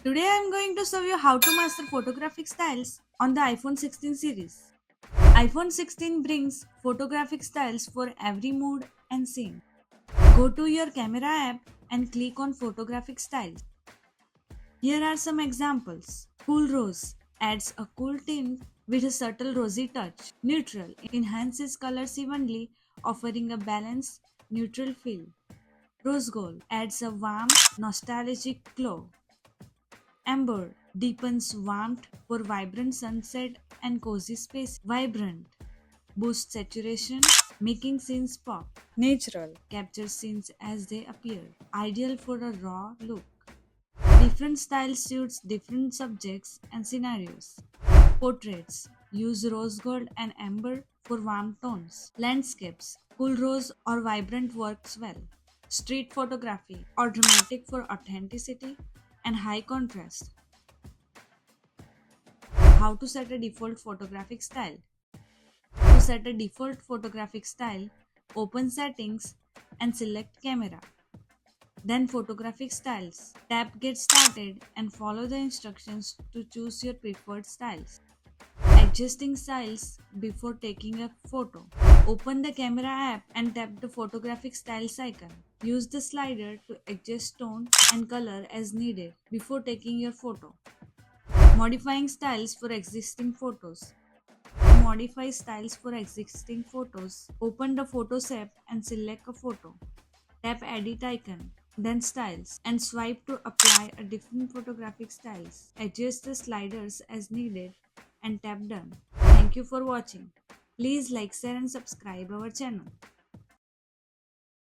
Today I am going to show you how to master photographic styles on the iPhone 16 series. iPhone 16 brings photographic styles for every mood and scene. Go to your camera app and click on photographic styles. Here are some examples. Cool rose adds a cool tint with a subtle rosy touch. Neutral enhances colors evenly, offering a balanced, neutral feel. Rose gold adds a warm, nostalgic glow. Amber deepens warmth for vibrant sunset and cozy space. Vibrant boosts saturation, making scenes pop. Natural captures scenes as they appear, ideal for a raw look. Different styles suits different subjects and scenarios. Portraits use rose gold and amber for warm tones. Landscapes cool rose or vibrant works well. Street photography or dramatic for authenticity and high contrast. How to set a default photographic style. To set a default photographic style, open settings and select camera. Then photographic styles. Tap get started and follow the instructions to choose your preferred styles. Adjusting styles before taking a photo. Open the camera app and tap the photographic styles icon. Use the slider to adjust tone and color as needed before taking your photo. Modifying styles for existing photos. To modify styles for existing photos, open the Photos app and select a photo. Tap Edit icon, then Styles, and swipe to apply a different photographic styles. Adjust the sliders as needed and tap Done. Thank you for watching. Please like, share, and subscribe our channel.